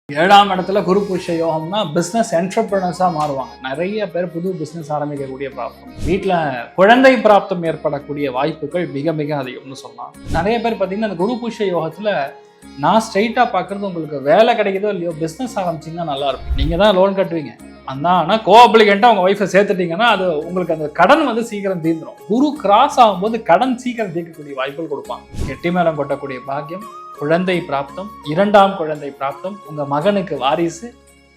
ஏழாம் இடத்துல குரு புஷ யோகம்னா பிஸ்னஸ் என்டர்பிரினர்ஸாக மாறுவாங்க. நிறைய பேர் புது பிஸ்னஸ் ஆரம்பிக்கக்கூடிய பிராப்தம், வீட்டில் குழந்தை பிராப்தம் ஏற்படக்கூடிய வாய்ப்புகள் மிக மிக அதிகம்னு சொல்லலாம். நிறைய பேர் பார்த்தீங்கன்னா அந்த குரு புஷ யோகத்தில் நான் ஸ்ட்ரைட்டாக பார்க்குறது, உங்களுக்கு வேலை கிடைக்குதோ இல்லையோ பிஸ்னஸ் ஆரம்பிச்சிங்கன்னா நல்லா இருக்கும். நீங்கள் தான் லோன் கட்டுவீங்க, ஆனால் கோஅப்ளிகண்ட்டாக உங்கள் ஒய்ஃபை சேர்த்துட்டீங்கன்னா அது உங்களுக்கு அந்த கடன் வந்து சீக்கிரம் தீர்ந்துடும். குரு கிராஸ் ஆகும்போது கடன் சீக்கிரம் தீர்க்கக்கூடிய வாய்ப்புகள் கொடுப்பாங்க. கெட்டி மேலம் கொட்டக்கூடிய பாக்கியம், குழந்தை பிராப்தம், இரண்டாம் குழந்தை பிராப்தம், உங்க மகனுக்கு வாரிசு,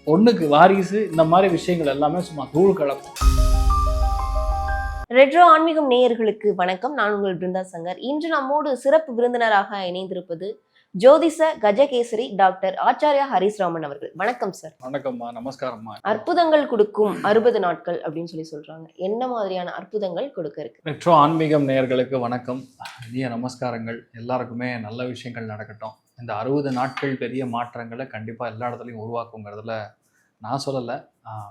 பொண்ணுக்கு வாரிசு, இந்த மாதிரி விஷயங்கள் எல்லாமே சும்மா தூள் கலக்கும். ரெட்ரோ ஆன்மீகம் நேயர்களுக்கு வணக்கம். நான் உங்கள் பிருந்தா சங்கர். இன்று நம்மோடு சிறப்பு விருந்தினராக இணைந்திருப்பது ஜோதிஷ கஜகேசரி டாக்டர் ஆச்சாரியா ஹரிஸ்ராமன் அவர்கள். வணக்கம் சார். வணக்கம்மா, நமஸ்காரம்மா. அற்புதங்கள் கொடுக்கும் 60 நாட்கள் அப்படின்னு சொல்றாங்க. என்ன மாதிரியான அற்புதங்கள் கொடுக்க இருக்கு? ரெட்ரோ ஆன்மீகம் நேயர்களுக்கு வணக்கம், இனிய நமஸ்காரங்கள். எல்லாருக்குமே நல்ல விஷயங்கள் நடக்கட்டும். இந்த 60 நாட்கள் பெரிய மாற்றங்களை கண்டிப்பாக எல்லா இடத்துலையும் உருவாக்குங்கிறதுல நான் சொல்லலை,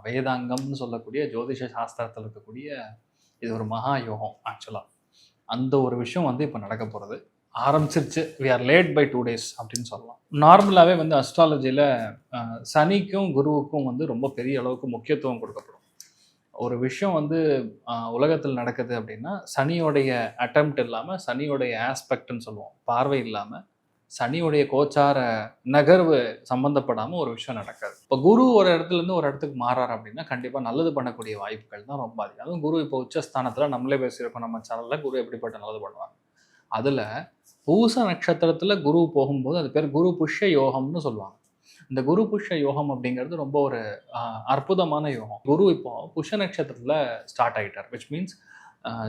வேதாங்கம்னு சொல்லக்கூடிய ஜோதிஷ சாஸ்திரத்தில் இருக்கக்கூடிய இது ஒரு மகா யோகம். ஆக்சுவலாக அந்த ஒரு விஷயம் வந்து இப்போ நடக்க போகிறது ஆரம்பிச்சிருச்சு. We are late by 2 days அப்படின்னு சொல்லலாம். நார்மலாகவே வந்து அஸ்ட்ராலஜியில் சனிக்கும் குருவுக்கும் வந்து ரொம்ப பெரிய அளவுக்கு முக்கியத்துவம் கொடுக்கப்படும். ஒரு விஷயம் வந்து உலகத்தில் நடக்குது அப்படின்னா சனியோடைய அட்டெம்ப்ட் இல்லாமல், சனியோடைய ஆஸ்பெக்ட்னு சொல்லுவோம், பார்வை இல்லாமல், சனியோடைய கோச்சார நகர்வு சம்மந்தப்படாமல் ஒரு விஷயம் நடக்காது. இப்போ குரு ஒரு இடத்துலேருந்து ஒரு இடத்துக்கு மாறாரு அப்படின்னா கண்டிப்பாக நல்லது பண்ணக்கூடிய வாய்ப்புகள் தான் ரொம்ப அதிகம். அதுவும் குரு இப்போ உச்சஸ்தானத்தில் நம்மளே பேசியிருக்கோம் நம்ம சேனலில், குரு எப்படிப்பட்ட நல்லது பண்ணுவாங்க. அதில் பூச நட்சத்திரத்தில் குரு போகும்போது அது பேர் குரு புஷ்ய யோகம்னு சொல்லுவாங்க. இந்த குரு புஷ்ய யோகம் அப்படிங்கிறது ரொம்ப ஒரு அற்புதமான யோகம். குரு இப்போ புஷ்ய நட்சத்திரத்தில் ஸ்டார்ட் ஆகிட்டார், which means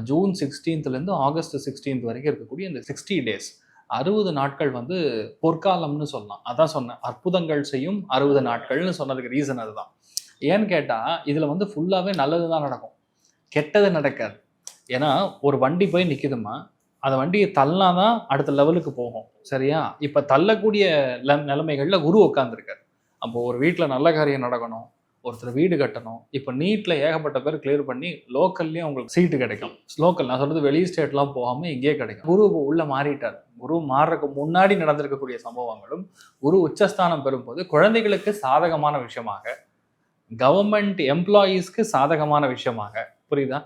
June 16th August 16th வரைக்கும் இருக்கக்கூடிய இந்த 60 days 60 நாட்கள் வந்து பொற்காலம்னு சொல்லலாம். அதான் சொன்னேன், அற்புதங்கள் செய்யும் 60 நாட்கள்னு சொன்னதுக்கு ரீசன் அதுதான். ஏன்னு கேட்டால் இதில் வந்து ஃபுல்லாகவே நல்லது தான் நடக்கும், கெட்டது நடக்காது. ஏன்னா ஒரு வண்டி போய் நிற்குதுமா, அந்த வண்டியை தள்ளனா தான் அடுத்த லெவலுக்கு போகும், சரியா? இப்போ தள்ளக்கூடிய நிலைமைகளில் குரு உட்காந்துருக்காரு. அப்போ ஒரு வீட்டில் நல்ல காரியம் நடக்கணும், ஒருத்தர் வீடு கட்டணும். இப்போ நீட்டில் ஏகப்பட்ட பேர் கிளியர் பண்ணி லோக்கல்லையும் உங்களுக்கு சீட்டு கிடைக்கும். லோக்கல் நான் சொல்கிறது வெளி ஸ்டேட்லாம் போகாமல் இங்கேயே கிடைக்கும். குரு உள்ளே மாறிட்டார். குரு மாறுறதுக்கு முன்னாடி நடந்திருக்கக்கூடிய சம்பவங்களும் குரு உச்சஸ்தானம் பெறும்போது குழந்தைகளுக்கு சாதகமான விஷயமாக, கவர்மெண்ட் எம்ப்ளாயீஸ்க்கு சாதகமான விஷயமாக, புரியுதா?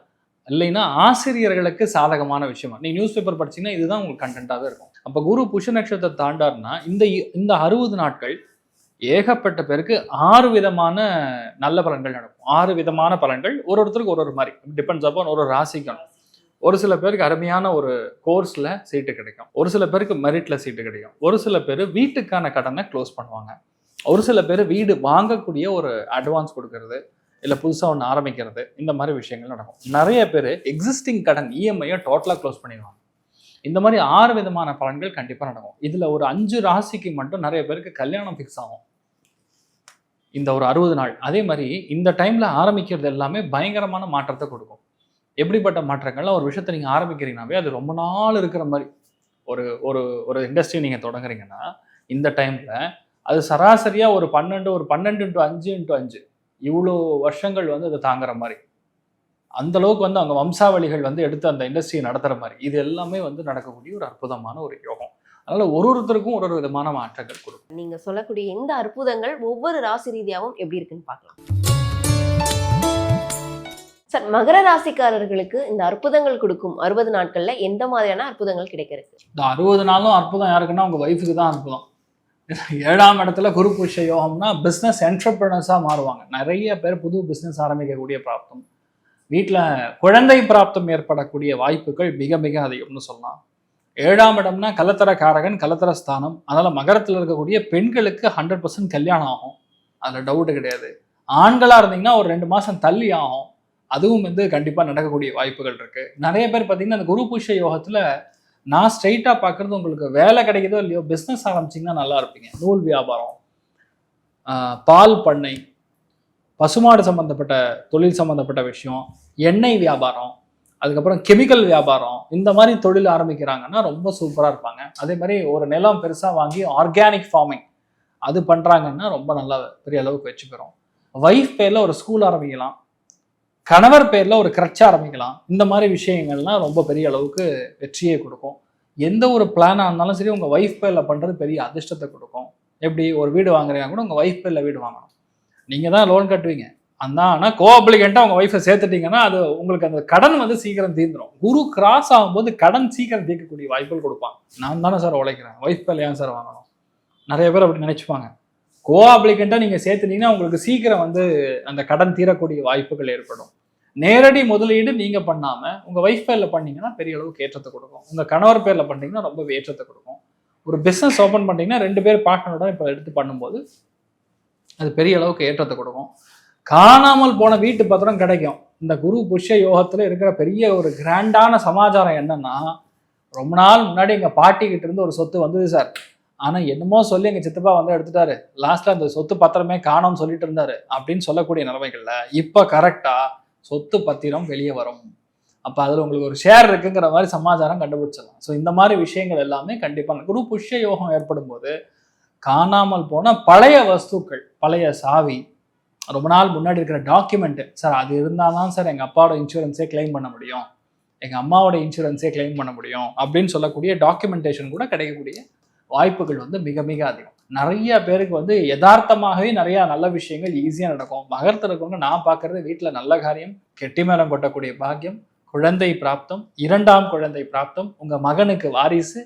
இல்லைன்னா ஆசிரியர்களுக்கு சாதகமான விஷயமா. நீ நியூஸ் பேப்பர் படிச்சீங்கன்னா இதுதான் உங்களுக்கு கண்டென்ட்டாகவே இருக்கும். அப்போ குரு புஷ நட்சத்திரத்தை தாண்டாருன்னா இந்த 60 நாட்கள் ஏகப்பட்ட பேருக்கு 6 விதமான நல்ல பலன்கள் நடக்கும். 6 விதமான பலன்கள் ஒருத்தருக்கு ஒரு மாதிரி டிபெண்ட்ஸ் அப்பான் ஒரு ராசிக்கும். ஒரு சில பேருக்கு அருமையான ஒரு கோர்ஸில் சீட்டு கிடைக்கும், ஒரு சில பேருக்கு மெரிட்டில் சீட்டு கிடைக்கும், ஒரு சில பேர் வீட்டுக்கான கடனை க்ளோஸ் பண்ணுவாங்க, ஒரு சில பேர் வீடு வாங்கக்கூடிய ஒரு அட்வான்ஸ் கொடுக்கறது, இல்லை புதுசாக ஒன்று ஆரம்பிக்கிறது, இந்த மாதிரி விஷயங்கள் நடக்கும். நிறைய பேர் எக்ஸிஸ்டிங் கடன் இஎம்ஐயை டோட்டலாக க்ளோஸ் பண்ணிடுவாங்க. இந்த மாதிரி 6 விதமான பலன்கள் கண்டிப்பாக நடக்கும். இதில் ஒரு 5 ராசிக்கு மட்டும் நிறைய பேருக்கு கல்யாணம் ஃபிக்ஸ் ஆகும் இந்த ஒரு 60 நாள். அதே மாதிரி இந்த டைமில் ஆரம்பிக்கிறது எல்லாமே பயங்கரமான மாற்றத்தை கொடுக்கும். எப்படிப்பட்ட மாற்றங்கள்லாம், ஒரு விஷயத்தை நீங்கள் ஆரம்பிக்கிறீங்கன்னாவே அது ரொம்ப நாள் இருக்கிற மாதிரி. ஒரு இண்டஸ்ட்ரி நீங்கள் தொடங்குறீங்கன்னா இந்த டைமில் அது சராசரியாக ஒரு 12 × 5 × 5 இவ்வளோ வருஷங்கள் வந்து அதை தாங்குற மாதிரி, அந்த அளவுக்கு வந்து அவங்க வம்சாவளிகள் வந்து எடுத்து அந்த இண்டஸ்ட்ரியை நடத்துகிற மாதிரி, இது எல்லாமே வந்து நடக்கக்கூடிய ஒரு அற்புதமான ஒரு யோகம். அதனால ஒருத்தருக்கும் ஒரு விதமான மாற்றங்கள் கொடுக்கும். நீங்க சொல்லக்கூடிய இந்த அற்புதங்கள் ஒவ்வொரு ராசி ரீதியாகவும் எப்படி இருக்குன்னு பார்க்கலாம் சார். மகர ராசிக்காரர்களுக்கு இந்த அற்புதங்கள் கொடுக்கும் 60 நாட்கள்ல எந்த மாதிரியான அற்புதங்கள் கிடைக்கிறது? இந்த 60 நாளும் அற்புதம் யாருக்குன்னா உங்க ஒய்ஃபுக்கு தான் அற்புதம். 7ஆம் இடத்துல குரு புஷ்ய யோகம்னா பிஸ்னஸ் என்டர்பிரினர்ஸாக மாறுவாங்க. நிறைய பேர் புது பிஸ்னஸ் ஆரம்பிக்கக்கூடிய பிராப்தம், வீட்டில் குழந்தை பிராப்தம் ஏற்படக்கூடிய வாய்ப்புகள் மிக மிக அதிகம்னு சொல்லலாம். 7ஆம் இடம்னா கலத்தர காரகன், கலத்தர ஸ்தானம். அதனால் மகரத்தில் இருக்கக்கூடிய பெண்களுக்கு 100% கல்யாணம் ஆகும், அதில் டவுட்டு கிடையாது. ஆண்களாக இருந்தீங்கன்னா ஒரு 2 மாதம் தள்ளி ஆகும், அதுவும் வந்து கண்டிப்பாக நடக்கக்கூடிய வாய்ப்புகள் இருக்குது. நிறைய பேர் பார்த்தீங்கன்னா அந்த குரு புஷ்ய யோகத்தில் நான் ஸ்ட்ரைட்டாக பார்க்குறது, உங்களுக்கு வேலை கிடைக்குதோ இல்லையோ பிஸ்னஸ் ஆரம்பிச்சிங்கன்னா நல்லா இருப்பீங்க. நூல் வியாபாரம், பால் பண்ணை, பசுமாடு சம்மந்தப்பட்ட தொழில் சம்மந்தப்பட்ட விஷயம், எண்ணெய் வியாபாரம், அதுக்கப்புறம் கெமிக்கல் வியாபாரம், இந்த மாதிரி தொழில் ஆரம்பிக்கிறாங்கன்னா ரொம்ப சூப்பராக இருப்பாங்க. அதே மாதிரி ஒரு நிலம் பெருசாக வாங்கி ஆர்கானிக் ஃபார்மிங் அது பண்ணுறாங்கன்னா ரொம்ப நல்லா பெரிய அளவுக்கு வச்சுக்கிறோம். ஒய்ஃப் பேரில் ஒரு ஸ்கூல் ஆரம்பிக்கலாம், கணவர் பேரில் ஒரு கிரட்சை ஆரம்பிக்கலாம். இந்த மாதிரி விஷயங்கள்லாம் ரொம்ப பெரிய அளவுக்கு வெற்றியை கொடுக்கும். எந்த ஒரு பிளானாக இருந்தாலும் சரி உங்கள் ஒய்ஃப் பேரில் பண்ணுறது பெரிய அதிர்ஷ்டத்தை கொடுக்கும். எப்படி ஒரு வீடு வாங்குறீங்க கூட உங்கள் ஒய்ஃப் பேரில் வீடு வாங்கணும். நீங்கள் தான் லோன் கட்டுவீங்க. ஆனால் கோஅப்ளிகண்ட்டாக உங்கள் ஒய்ஃபை சேர்த்துட்டீங்கன்னா அது உங்களுக்கு அந்த கடன் வந்து சீக்கிரம் தீர்ந்துடும். குரு கிராஸ் ஆகும்போது கடன் சீக்கிரம் தீர்க்கக்கூடிய வாய்ப்புகள் கொடுப்பாங்க. நான் தானே சார் உழைக்கிறேன், ஒய்ஃப் பேரில் ஏன் சார் வாங்கணும்? நிறைய பேர் அப்படி நினச்சிப்பாங்க. கோஆப்ளிகண்ட்டாக நீங்கள் சேர்த்துட்டீங்கன்னா உங்களுக்கு சீக்கிரம் வந்து அந்த கடன் தீரக்கூடிய வாய்ப்புகள் ஏற்படும். நேரடி முதலீடு நீங்கள் பண்ணாமல் உங்கள் ஒய்ஃப் பேரில் பண்ணீங்கன்னா பெரிய அளவுக்கு ஏற்றத்தை கொடுக்கும். உங்கள் கணவர் பேரில் பண்ணிங்கன்னா ரொம்ப ஏற்றத்தை கொடுக்கும். ஒரு பிஸ்னஸ் ஓப்பன் பண்ணிட்டீங்கன்னா 2 பேர் பார்ட்னரோட இப்போ எடுத்து பண்ணும்போது அது பெரிய அளவுக்கு ஏற்றத்தை கொடுக்கும். காணாமல் போன வீட்டு பத்திரம் கிடைக்கும். இந்த குரு புஷ்ய யோகத்தில் இருக்கிற பெரிய ஒரு கிராண்டான சமாச்சாரம் என்னன்னா, ரொம்ப நாள் முன்னாடி எங்கள் பாட்டிக்கிட்ட இருந்து ஒரு சொத்து வந்தது சார், ஆனால் என்னமோ சொல்லி எங்கள் சித்தப்பா வந்து எடுத்துட்டாரு, லாஸ்ட்டில் அந்த சொத்து பத்திரமே காணோம்னு சொல்லிட்டு இருந்தாரு அப்படின்னு சொல்லக்கூடிய நிலைமைகளில் இப்போ கரெக்டாக சொத்து பத்திரம் வெளியே வரும். அப்போ அதில் உங்களுக்கு ஒரு ஷேர் இருக்குங்கிற மாதிரி சமாச்சாரம் கண்டுபிடிச்சிடலாம். ஸோ இந்த மாதிரி விஷயங்கள் எல்லாமே கண்டிப்பாக குரு புஷ்ய யோகம் ஏற்படும் போது காணாமல் போன பழைய வஸ்துக்கள், பழைய சாவி, ரொம்ப நாள் முன்னாடி இருக்கிற டாக்குமெண்ட்டு, சார் அது இருந்தால் தான் சார் எங்கள் அப்பாவோட இன்சூரன்ஸே கிளைம் பண்ண முடியும், எங்கள் அம்மாவோட இன்சூரன்ஸே கிளைம் பண்ண முடியும் அப்படின்னு சொல்லக்கூடிய டாக்குமெண்டேஷன் கூட கிடைக்கக்கூடிய வாய்ப்புகள் வந்து மிக மிக அதிகம். நிறைய பேருக்கு வந்து யதார்த்தமாகவே நிறைய நல்ல விஷயங்கள் ஈஸியாக நடக்கும். மகரத்தில் இருக்கவங்க நான் பார்க்கறது வீட்டில் நல்ல காரியம், கெட்டி மேளம் கொட்டக்கூடிய பாக்கியம், குழந்தை பிராப்தம், 2ஆம் குழந்தை பிராப்தம், உங்கள் மகனுக்கு வாரிசு,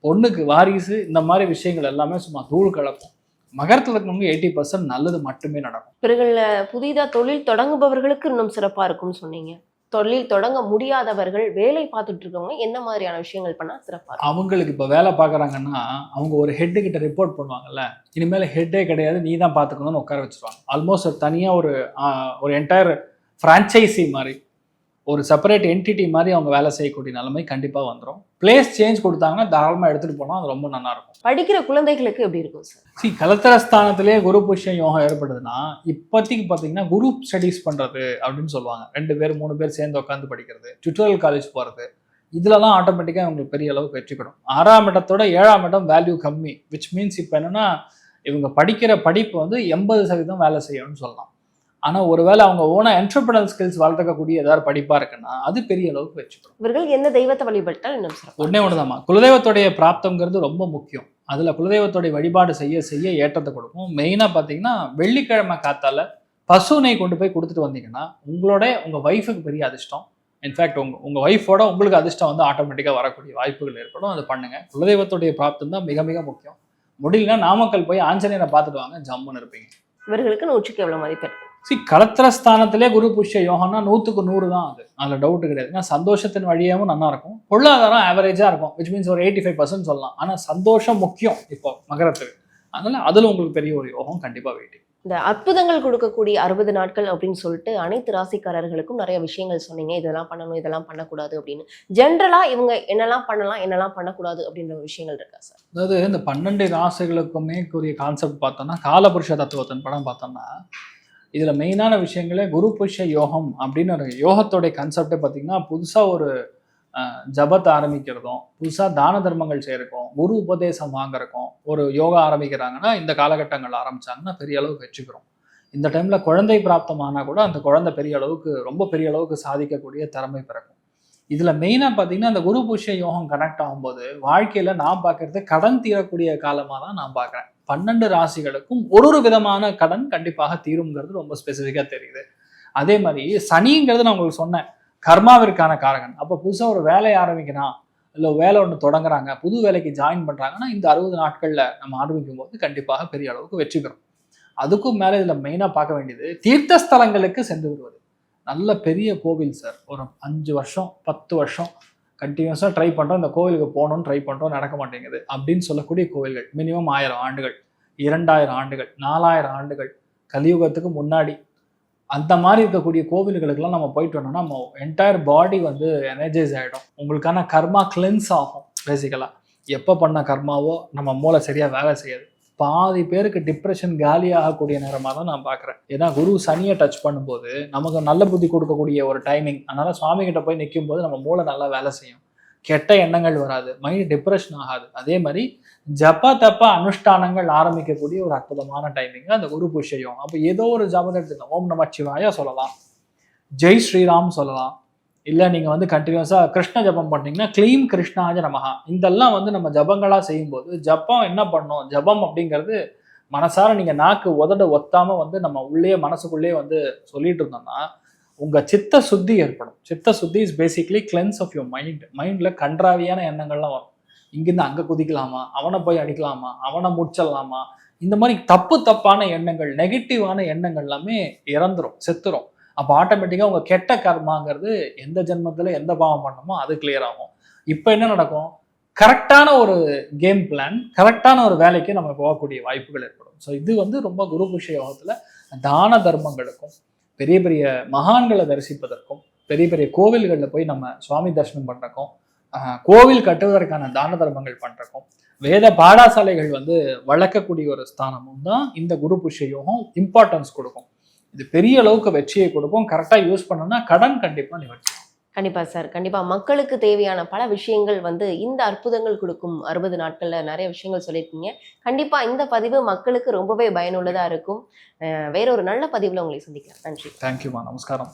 பொண்ணுக்கு வாரிசு, இந்த மாதிரி விஷயங்கள் எல்லாமே சும்மா தூள் கலக்கும். மகரத்தில் இருக்கவங்க 80% நல்லது மட்டுமே நடக்கும். இவர்கள புதிதாக தொழில் தொடங்குபவர்களுக்கு இன்னும் சிறப்பாக இருக்கும்னு சொன்னீங்க. தொழில் தொடங்க முடியாதவர்கள், வேலை பார்த்துட்டு இருக்கவங்க என்ன மாதிரியான விஷயங்கள் பண்ணா சிறப்பாக? அவங்களுக்கு இப்போ வேலை பார்க்குறாங்கன்னா அவங்க ஒரு ஹெட்டு கிட்ட ரிப்போர்ட் பண்ணுவாங்கல்ல, இனிமேல் ஹெட்டே கிடையாது நீ தான் பார்த்துக்கணும்னு உட்கார வச்சுருவாங்க. ஆல்மோஸ்ட் ஒரு தனியாக ஒரு என்டையர் ஃப்ரான்ச்சைசி மாதிரி, ஒரு செப்பரேட் என்டிட்டி மாதிரி அவங்க வேலை செய்யக்கூடிய நிலைமை கண்டிப்பாக வந்துடும். பிளேஸ் சேஞ்ச் கொடுத்தாங்கன்னா தாராளமாக எடுத்துகிட்டு போனால் அது ரொம்ப நல்லா இருக்கும். படிக்கிற குழந்தைகளுக்கு எப்படி இருக்கும் சார்? கலத்திரஸ்தானத்திலே குரு புஷ்ய யோகம் ஏற்படுதுன்னா இப்போதைக்கு பார்த்தீங்கன்னா குரூப் ஸ்டடீஸ் பண்ணுறது அப்படின்னு சொல்லுவாங்க. 2 பேர் 3 பேர் சேர்ந்து உட்காந்து படிக்கிறது, டியூட்டோரியல் காலேஜ் போகிறது, இதுலலாம் ஆட்டோமேட்டிக்காக அவங்களுக்கு பெரிய அளவுக்கு வெற்றி பெறும். 6ஆம் இடத்தோட 7ஆம் இடம் வேல்யூ கம்மி, விச் மீன்ஸ் இப்போ என்னென்னா இவங்க படிக்கிற படிப்பு வந்து 80% வேலை செய்யணும்னு சொல்லலாம். ஆனால் ஒருவேளை அவங்க ஓனா என்டர்பிரினர் ஸ்கில்ஸ் வளர்த்துக்கக்கூடிய ஏதாவது படிப்பாக இருக்குன்னா அது பெரிய அளவுக்கு வச்சுக்கணும். இவர்கள் எந்த தெய்வத்தை வழிபட்டால் இன்னும் சிறப்பு? ஒன்றுதாம்மா, குலதெய்வத்துடைய பிராப்தங்கிறது ரொம்ப முக்கியம். அதில் குலதெய்வத்துடைய வழிபாடு செய்ய செய்ய ஏற்றத்தை கொடுக்கும். மெயினாக பார்த்தீங்கன்னா வெள்ளிக்கிழமை காத்தால பசுனை கொண்டு போய் கொடுத்துட்டு வந்தீங்கன்னா உங்கள் ஒய்ஃபுக்கு பெரிய அதிர்ஷ்டம். இன்ஃபேக்ட் உங்கள் ஒய்ஃபோட உங்களுக்கு அதிர்ஷ்டம் வந்து ஆட்டோமேட்டிக்காக வரக்கூடிய வாய்ப்புகள் ஏற்படும். அதை பண்ணுங்க. குலதெய்வத்துடைய பிராப்தம் தான் மிக மிக முக்கியம். முடியலன்னா நாமக்கல் போய் ஆஞ்சநேயரை பார்த்துட்டு வாங்க, ஜம்முன்னு இருப்பீங்க. இவர்களுக்கு 100க்கு எவ்வளோ மதிப்பெண்? கலத்திரஸ்தானத்திலே குரு புஷ்ய யோகம்னா 100க்கு 100 தான். அதில் டவுட் கிடையாது. ஏன்னா சந்தோஷத்தின் வழியாகவும் நல்லா இருக்கும், பொருளாதாரம் ஆவரேஜாக இருக்கும், விச் மீன்ஸ் ஒரு 85% சொல்லலாம். ஆனால் சந்தோஷம் முக்கியம் இப்போ மகரத்துக்கு. அதனால அதில் உங்களுக்கு பெரிய ஒரு யோகம் கண்டிப்பாக வெயிட்டிங். இந்த அற்புதங்கள் கொடுக்கக்கூடிய 60 நாட்கள் அப்படின்னு சொல்லிட்டு அனைத்து ராசிக்காரர்களுக்கும் நிறைய விஷயங்கள் சொன்னீங்க. இதெல்லாம் பண்ணணும், இதெல்லாம் பண்ணக்கூடாது அப்படின்னு. ஜென்ரலாக இவங்க என்னெல்லாம் பண்ணலாம், என்னெல்லாம் பண்ணக்கூடாது அப்படின்ற ஒரு விஷயங்கள் இருக்கா சார்? அதாவது இந்த 12 ராசிகளுக்குமே கூறிய கான்செப்ட் பார்த்தோம்னா, காலபுருஷ தத்துவத்தின் படம் பார்த்தோம்னா இதில் மெயினான விஷயங்களே குரு புஷ்ய யோகம் அப்படின்னு ஒரு யோகத்தோடைய கான்செப்டே பார்த்தீங்கன்னா புதுசாக ஒரு ஜபத்தை ஆரம்பிக்கிறதும், புதுசாக தான தர்மங்கள் செய்யறதுக்கும், குரு உபதேசம் வாங்குறதுக்கும் ஒரு யோகா ஆரம்பிக்கிறாங்கன்னா இந்த காலகட்டங்கள் ஆரம்பிச்சாங்கன்னா பெரிய அளவுக்கு வச்சுக்கிறோம். இந்த டைமில் குழந்தை பிராப்தமானால் கூட அந்த குழந்தை பெரிய அளவுக்கு ரொம்ப பெரிய அளவுக்கு சாதிக்கக்கூடிய திறமை பிறக்கும். இதில் மெயினாக பார்த்தீங்கன்னா அந்த குரு புஷ்ய யோகம் கனெக்ட் ஆகும்போது வாழ்க்கையில் நான் பார்க்கறது கடன் தீரக்கூடிய காலமாக தான் நான் பார்க்குறேன். 12 ராசிகளுக்கும் ஒரு விதமான கடன் கண்டிப்பாக தீருங்கிறது ரொம்ப ஸ்பெசிஃபிக்காக தெரியுது. அதே மாதிரி சனிங்கிறது நான் உங்களுக்கு சொன்னேன் கர்மாவிற்கான காரகன். அப்போ புதுசாக ஒரு வேலையை ஆரம்பிக்கிறான், இல்லை வேலை ஒன்று தொடங்குறாங்க, புது வேலைக்கு ஜாயின் பண்ணுறாங்கன்னா இந்த 60 நாட்களில் நம்ம ஆரம்பிக்கும் போது கண்டிப்பாக பெரிய அளவுக்கு வெற்றி பெறும். அதுக்கும் மேலே இதில் மெயினாக பார்க்க வேண்டியது தீர்த்தஸ்தலங்களுக்கு சென்று வருவது. நல்ல பெரிய கோவில் சார், ஒரு 5 வருஷம் 10 வருஷம் கண்டினியூஸாக ட்ரை பண்ணுறோம், இந்த கோவிலுக்கு போகணும்னு ட்ரை பண்ணுறோம், நடக்க மாட்டேங்குது அப்படின்னு சொல்லக்கூடிய கோவில்கள் மினிமம் 1000 ஆண்டுகள், 2000 ஆண்டுகள், 4000 ஆண்டுகள், கலியுகத்துக்கு முன்னாடி அந்த மாதிரி இருக்கக்கூடிய கோவில்களுக்கெல்லாம் நம்ம போயிட்டு வந்தோம்னா நம்ம என்டையர் பாடி வந்து எனர்ஜைஸ் ஆகிடும். உங்களுக்கான கர்மா கிளென்ஸ் ஆகும். பேசிக்கலாக எப்போ பண்ண கர்மாவோ நம்ம மூளை சரியாக வேலை செய்யாது. பாதி பேருக்கு டிப்ரெஷன் காலி ஆகக்கூடிய நேரமாக தான் நான் பார்க்குறேன். ஏன்னா குரு சனியை டச் பண்ணும்போது நமக்கு நல்ல புத்தி கொடுக்கக்கூடிய ஒரு டைமிங். அதனால் சுவாமி கிட்ட போய் நிற்கும் போது நம்ம மூளை நல்லா வேலை செய்யும், கெட்ட எண்ணங்கள் வராது, மைண்ட் டிப்ரெஷன் ஆகாது. அதே மாதிரி ஜப்ப தப்ப அனுஷ்டானங்கள் ஆரம்பிக்கக்கூடிய ஒரு அற்புதமான டைமிங் அந்த குரு புஷ்ய யோகம். அப்போ ஏதோ ஒரு ஜபத்தை எடுத்துக்கலாம். ஓம் நம சிவாயா சொல்லலாம், ஜெய் ஸ்ரீராம் சொல்லலாம், இல்லை நீங்கள் வந்து கண்டினியூஸாக கிருஷ்ண ஜபம் பண்ணிங்கன்னா க்ளீம் கிருஷ்ணாஜ நமஹா. இதெல்லாம் வந்து நம்ம ஜபங்களாக செய்யும்போது ஜபம் என்ன பண்ணோம், ஜபம் அப்படிங்கிறது மனசார நீங்கள் நாக்கு உதட ஒத்தாமல் வந்து நம்ம உள்ளே மனசுக்குள்ளேயே வந்து சொல்லிட்டு இருந்தோம்னா உங்கள் சித்த சுத்தி ஏற்படும். சித்த சுத்தி is basically cleanse of your mind. மைண்டில் கன்றாவியான எண்ணங்கள்லாம் வரும். இங்கேருந்து அங்கே குதிக்கலாமா, அவனை போய் அடிக்கலாமா, அவனை முடிச்சிடலாமா, இந்த மாதிரி தப்பான எண்ணங்கள், நெகட்டிவான எண்ணங்கள் எல்லாமே இறந்துரும், செத்துரும். அப்போ ஆட்டோமேட்டிக்காக உங்கள் கெட்ட கர்மாங்கிறது எந்த ஜென்மத்தில் எந்த பாவம் பண்ணணுமோ அது கிளியர் ஆகும். இப்போ என்ன நடக்கும், கரெக்டான ஒரு கேம் பிளான், கரெக்டான ஒரு வேலைக்கு நம்ம போகக்கூடிய வாய்ப்புகள் ஏற்படும். ஸோ இது வந்து ரொம்ப குரு புஷ்ய யோகத்தில் தான தர்மங்களுக்கும் பெரிய பெரிய மகான்களை தரிசிப்பதற்கும் பெரிய பெரிய கோவில்களில் போய் நம்ம சுவாமி தரிசனம் பண்ணுறக்கும் கோவில் கட்டுவதற்கான தான தர்மங்கள் பண்ணுறக்கும் வேத பாடசாலைகள் வந்து வளர்க்கக்கூடிய ஒரு ஸ்தானமும் தான் இந்த குரு புஷ்ய யோகம் இம்பார்ட்டன்ஸ் கொடுக்கும். இது பெரிய அளவுக்கு வெற்றியை கொடுக்கும். கரெக்டாக யூஸ் பண்ணோம்னா கடன் கண்டிப்பாக நிவர்த்தி. கண்டிப்பா சார், கண்டிப்பா மக்களுக்கு தேவையான பல விஷயங்கள் வந்து இந்த அற்புதங்கள் கொடுக்கும் 60 நாட்கள்ல நிறைய விஷயங்கள் சொல்லியிருக்கீங்க. கண்டிப்பா இந்த பதிவு மக்களுக்கு ரொம்பவே பயனுள்ளதா இருக்கும். வேற ஒரு நல்ல பதிவுல உங்களை சந்திக்கிறேன். நன்றி. தேங்க்யூமா, நமஸ்காரம்.